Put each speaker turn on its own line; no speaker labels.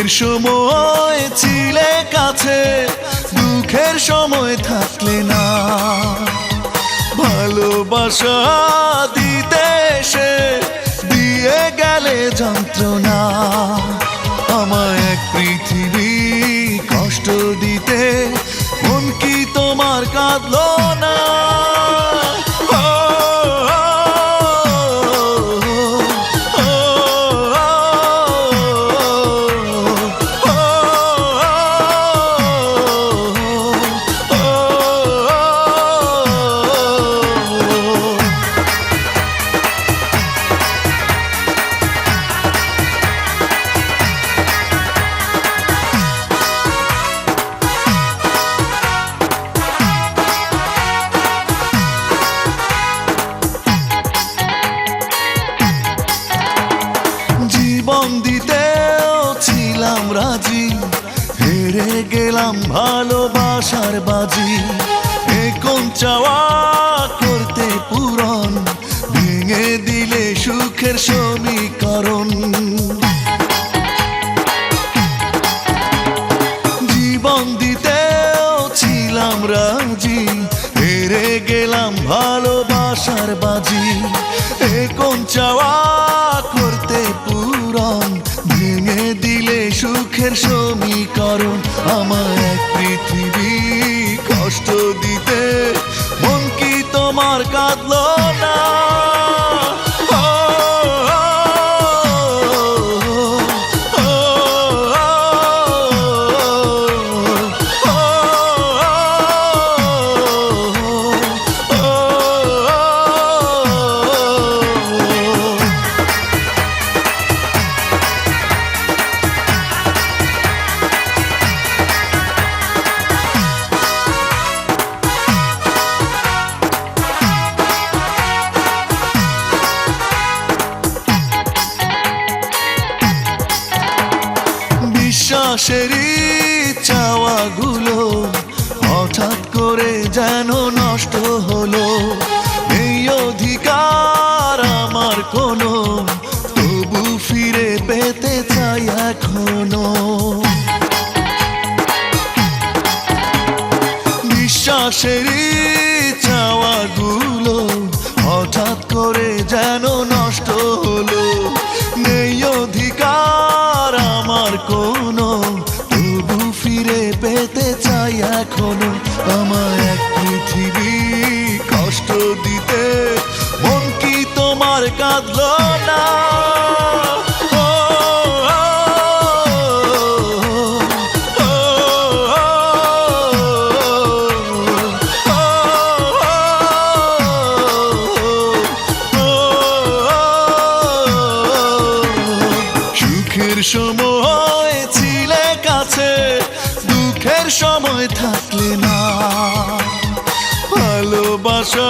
সুখের সময় ছিলে কাছে, দুঃখের সময় থাকলে না। ভালোবাসা দিতে এসে দিয়ে গেলে যন্ত্রণা। আমায় এক পৃথিবী কষ্ট দিতে মন কি তোমার কাঁদলো না? জীবন দিতেও ছিলাম রাজি, হেরে গেলাম ভালোবাসার বাজি। এখন চাওয়া করতে পূরণ, ভেঙে দিলে সুখের সমীকরণ। জীবন দিতেও ছিলাম রাজি, হেরে গেলাম ভালোবাসার বাজি। এখন চাওয়া করতে পূরণ, ভেঙে দিলে সুখের সমীকরণ। আমার এক পৃথিবী কষ্ট দিতে মন কি তোমার কাঁদলো না? বিশ্বাসেরই চাওয়াগুলো হঠাৎ করে যেন নষ্ট হলো। এই অধিকার আমার কোনো, তবু ফিরে পেতে চাই এখনো। বিশ্বাসেরই চাওয়াগুলো হঠাৎ করে যেন নষ্ট হলো। নেই অধিকার আমার কোনো, তবু ফিরে পেতে চাই এখনো। আমার এক পৃথিবী কষ্ট দিতে মন কি তোমার কাঁদলো না? সুখের সময় ছিলে কাছে, দুঃখের সময় থাকলে না। ভালোবাসা